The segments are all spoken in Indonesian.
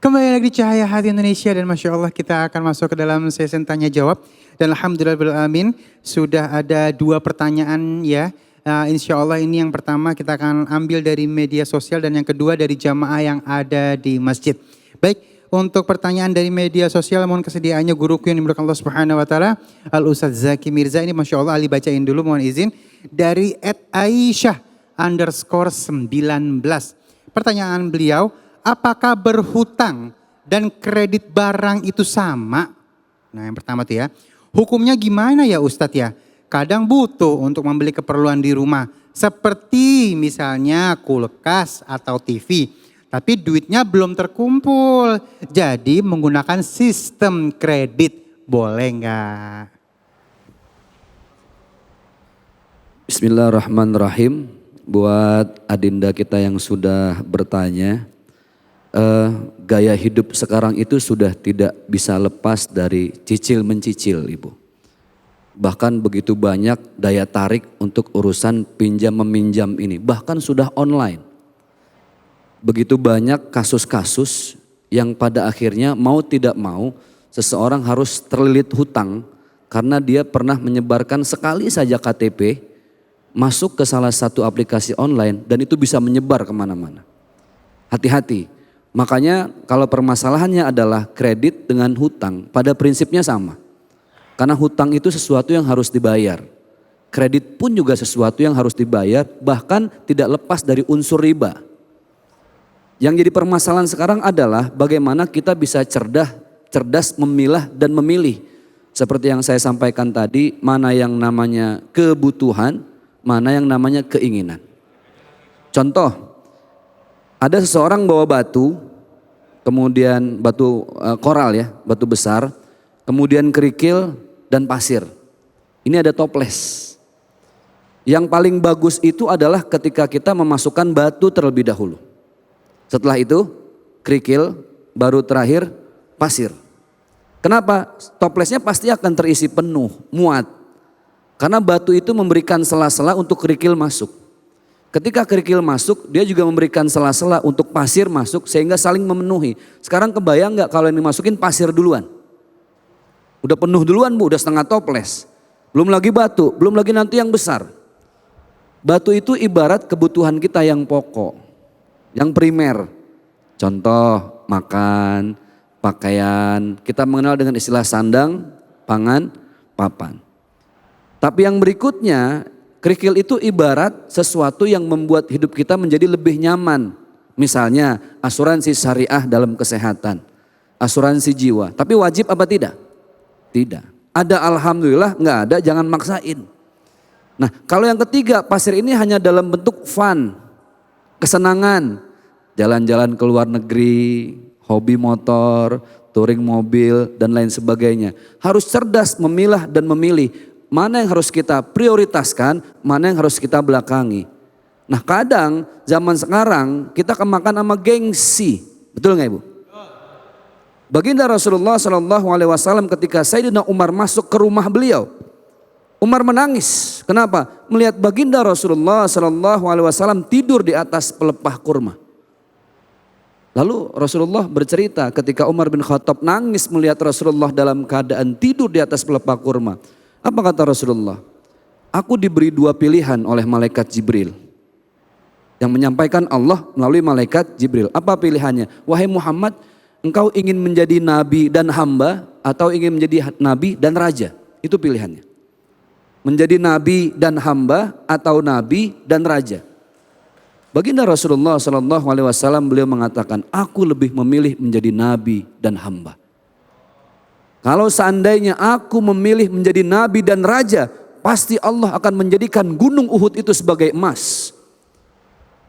Kembali lagi di Cahaya Hati Indonesia dan Masya Allah kita akan masuk ke dalam sesi tanya jawab. Dan Alhamdulillah sudah ada 2 pertanyaan ya. Insya Allah ini yang pertama kita akan ambil dari media sosial dan yang kedua dari jamaah yang ada di masjid. Baik, untuk pertanyaan dari media sosial mohon kesediaannya guruku yang dimulakan Allah Subhanahu Wa Taala, Al Ustadz Zaki Mirza ini Masya Allah Ali bacain dulu mohon izin. Dari @Aisyah_19. Pertanyaan beliau, apakah berhutang dan kredit barang itu sama? Nah yang pertama tuh ya, hukumnya gimana ya Ustadz ya? Kadang butuh untuk membeli keperluan di rumah. Seperti misalnya kulkas atau TV. Tapi duitnya belum terkumpul. Jadi menggunakan sistem kredit. Boleh nggak? Bismillahirrahmanirrahim. Buat adinda kita yang sudah bertanya, gaya hidup sekarang itu sudah tidak bisa lepas dari cicil mencicil, Ibu. Bahkan begitu banyak daya tarik untuk urusan pinjam meminjam ini, bahkan sudah online. Begitu banyak kasus-kasus yang pada akhirnya mau tidak mau seseorang harus terlilit hutang karena dia pernah menyebarkan sekali saja KTP masuk ke salah satu aplikasi online dan itu bisa menyebar kemana-mana. Hati-hati. Makanya kalau permasalahannya adalah kredit dengan hutang, pada prinsipnya sama. Karena hutang itu sesuatu yang harus dibayar. Kredit pun juga sesuatu yang harus dibayar, bahkan tidak lepas dari unsur riba. Yang jadi permasalahan sekarang adalah bagaimana kita bisa cerdas memilah dan memilih. Seperti yang saya sampaikan tadi, mana yang namanya kebutuhan, mana yang namanya keinginan. Contoh, ada seseorang bawa batu, kemudian batu koral ya, batu besar, kemudian kerikil dan pasir. Ini ada toples. Yang paling bagus itu adalah ketika kita memasukkan batu terlebih dahulu. Setelah itu kerikil, baru terakhir pasir. Kenapa? Toplesnya pasti akan terisi penuh, muat. Karena batu itu memberikan sela-sela untuk kerikil masuk. Ketika kerikil masuk, dia juga memberikan sela-sela untuk pasir masuk sehingga saling memenuhi. Sekarang kebayang nggak kalau ini masukin pasir duluan? Udah penuh duluan Bu, udah setengah toples. Belum lagi batu, belum lagi nanti yang besar. Batu itu ibarat kebutuhan kita yang pokok, yang primer. Contoh, makan, pakaian. Kita mengenal dengan istilah sandang, pangan, papan. Tapi yang berikutnya, kerikil itu ibarat sesuatu yang membuat hidup kita menjadi lebih nyaman. Misalnya asuransi syariah dalam kesehatan, asuransi jiwa. Tapi wajib apa tidak? Tidak. Ada alhamdulillah, nggak ada jangan maksain. Nah kalau yang ketiga, pasir ini hanya dalam bentuk fun, kesenangan. Jalan-jalan ke luar negeri, hobi motor, touring mobil dan lain sebagainya. Harus cerdas memilah dan memilih. Mana yang harus kita prioritaskan, mana yang harus kita belakangi. Nah kadang zaman sekarang kita kemakan sama gengsi. Betul gak Ibu? Baginda Rasulullah SAW ketika Sayyidina Umar masuk ke rumah beliau. Umar menangis. Kenapa? Melihat baginda Rasulullah SAW tidur di atas pelepah kurma. Lalu Rasulullah bercerita ketika Umar bin Khattab nangis melihat Rasulullah dalam keadaan tidur di atas pelepah kurma. Apa kata Rasulullah? Aku diberi 2 pilihan oleh malaikat Jibril. Yang menyampaikan Allah melalui malaikat Jibril. Apa pilihannya? Wahai Muhammad, engkau ingin menjadi nabi dan hamba atau ingin menjadi nabi dan raja? Itu pilihannya. Menjadi nabi dan hamba atau nabi dan raja. Baginda Rasulullah SAW beliau mengatakan, aku lebih memilih menjadi nabi dan hamba. Kalau seandainya aku memilih menjadi nabi dan raja, pasti Allah akan menjadikan gunung Uhud itu sebagai emas.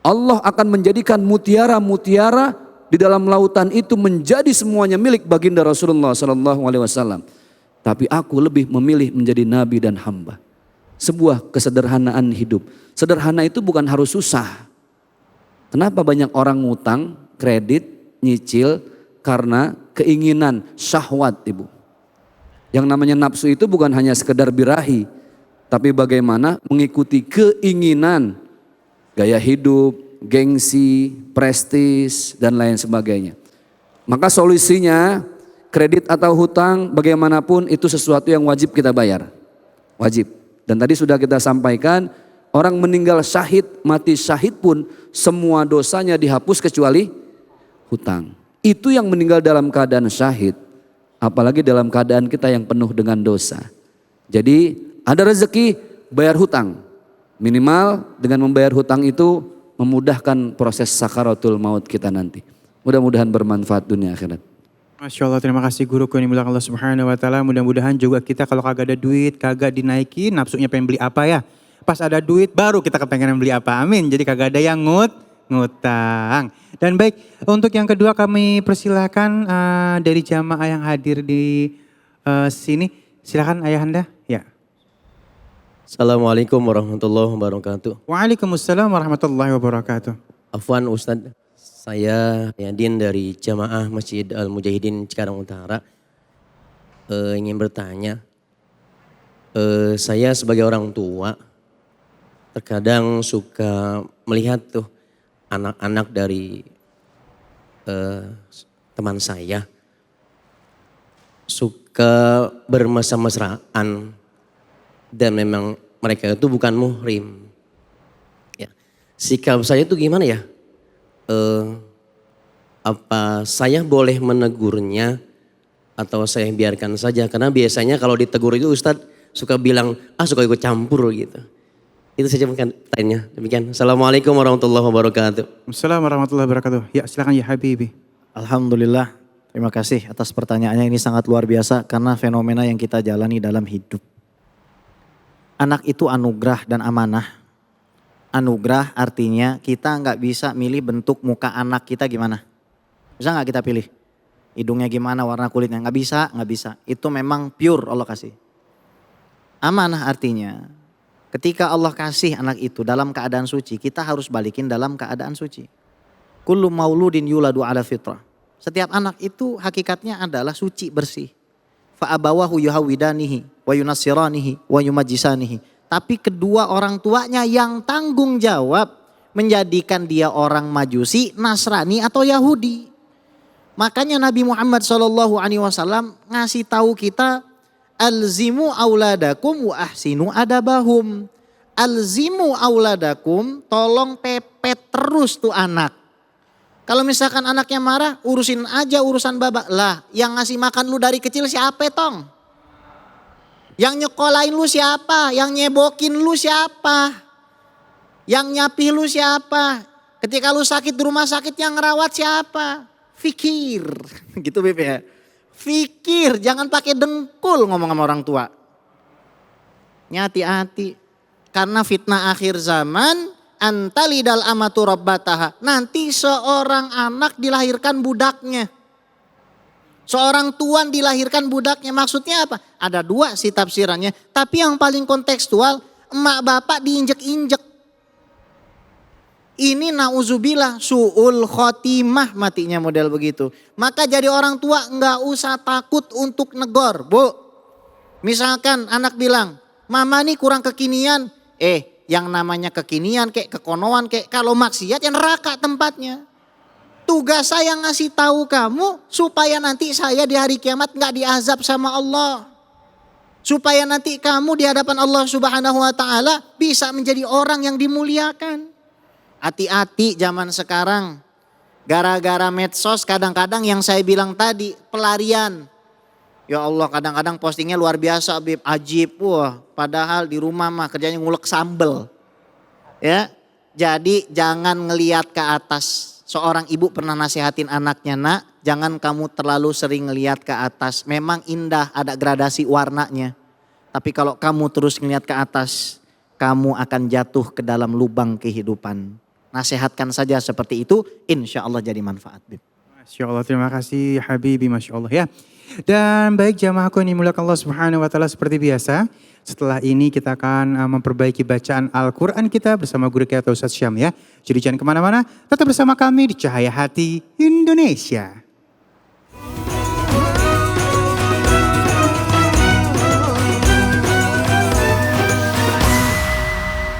Allah akan menjadikan mutiara-mutiara di dalam lautan itu menjadi semuanya milik baginda Rasulullah SAW. Tapi aku lebih memilih menjadi nabi dan hamba. Sebuah kesederhanaan hidup. Sederhana itu bukan harus susah. Kenapa banyak orang ngutang, kredit, nyicil karena keinginan, syahwat Ibu. Yang namanya nafsu itu bukan hanya sekedar birahi, tapi bagaimana mengikuti keinginan, gaya hidup, gengsi, prestis dan lain sebagainya. Maka solusinya kredit atau hutang bagaimanapun itu sesuatu yang wajib kita bayar. Wajib. Dan tadi sudah kita sampaikan, orang meninggal syahid, mati syahid pun semua dosanya dihapus kecuali hutang. Itu yang meninggal dalam keadaan syahid. Apalagi dalam keadaan kita yang penuh dengan dosa. Jadi ada rezeki bayar hutang. Minimal dengan membayar hutang itu memudahkan proses sakaratul maut kita nanti. Mudah-mudahan bermanfaat dunia akhirat. Masya Allah, terima kasih guruku yang dimuliakan Allah Subhanahu Wa Taala. Mudah-mudahan juga kita kalau kagak ada duit, kagak dinaikin, nafsunya pengen beli apa ya. Pas ada duit baru kita kepengen beli apa, amin. Jadi kagak ada yang ngutang. Dan baik, untuk yang kedua kami persilakan dari jamaah yang hadir di sini. Silakan ayahanda. Ya. Assalamualaikum warahmatullahi wabarakatuh. Waalaikumsalam warahmatullahi wabarakatuh. Afwan Ustadz, saya Yadin dari Jamaah Masjid Al-Mujahidin Cikarang Utara. Ingin bertanya, saya sebagai orang tua terkadang suka melihat tuh anak-anak dari teman saya suka bermesra-mesraan dan memang mereka itu bukan muhrim. Ya. Sikap saya itu gimana ya? Apa saya boleh menegurnya atau saya biarkan saja? Karena biasanya kalau ditegur itu Ustadz suka bilang, suka ikut campur gitu. Itu saja mungkin tanya. Demikian. Assalamualaikum warahmatullahi wabarakatuh. Assalamualaikum warahmatullahi wabarakatuh. Ya silakan ya Habibi. Alhamdulillah, terima kasih atas pertanyaannya, ini sangat luar biasa karena fenomena yang kita jalani dalam hidup. Anak itu anugerah dan amanah. Anugerah artinya kita nggak bisa milih bentuk muka anak kita gimana. Bisa nggak kita pilih? Hidungnya gimana, warna kulitnya, nggak bisa. Itu memang pure Allah kasih. Amanah artinya ketika Allah kasih anak itu dalam keadaan suci, kita harus balikin dalam keadaan suci. Kullu mauludin yuladu ala fitrah. Setiap anak itu hakikatnya adalah suci, bersih. Fa'abawahu yuhawidanihi wa yunassiranihi wa yumajjisanihi. Tapi kedua orang tuanya yang tanggung jawab menjadikan dia orang Majusi, Nasrani atau Yahudi. Makanya Nabi Muhammad SAW ngasih tahu kita, alzimu auladakum wa ahsinu adabahum. Alzimu auladakum, tolong pepet terus tuh anak. Kalau misalkan anaknya marah, urusin aja urusan babak. Lah, yang ngasih makan lu dari kecil siapa tong? Yang nyekolahin lu siapa? Yang nyebokin lu siapa? Yang nyapih lu siapa? Ketika lu sakit di rumah sakit yang ngerawat siapa? Fikir. Gitu Beb ya. Fikir, jangan pakai dengkul ngomong sama orang tua. Hati-hati. Karena fitnah akhir zaman, antalidal amatu rabbataha. Nanti seorang anak dilahirkan budaknya. Seorang tuan dilahirkan budaknya, maksudnya apa? Ada dua sih tafsirannya, tapi yang paling kontekstual, emak bapak diinjek-injek. Ini nauzubillah su'ul khotimah matinya model begitu. Maka jadi orang tua nggak usah takut untuk negor, Bu. Misalkan anak bilang, mama nih kurang kekinian. Yang namanya kekinian kayak kekonoan kayak kalau maksiat ya neraka tempatnya. Tugas saya ngasih tahu kamu supaya nanti saya di hari kiamat nggak diazab sama Allah. Supaya nanti kamu di hadapan Allah Subhanahu wa taala bisa menjadi orang yang dimuliakan. Hati-hati zaman sekarang. Gara-gara medsos kadang-kadang yang saya bilang tadi pelarian. Ya Allah kadang-kadang postingnya luar biasa Bib, ajib. Wah, padahal di rumah mah kerjanya ngulek sambel. Ya. Jadi jangan ngelihat ke atas. Seorang ibu pernah nasihatin anaknya, nak jangan kamu terlalu sering ngelihat ke atas. Memang indah ada gradasi warnanya. Tapi kalau kamu terus ngelihat ke atas, kamu akan jatuh ke dalam lubang kehidupan. Nasihatkan saja seperti itu, insya Allah jadi manfaat. Masya Allah, terima kasih Habibi, Masya Allah ya. Dan baik jamaahku yang dimuliakan Allah Subhanahu wa taala, seperti biasa setelah ini kita akan memperbaiki bacaan Al-Quran kita bersama guru kita Ustaz Syam ya. Jadi jangan kemana-mana, tetap bersama kami di Cahaya Hati Indonesia.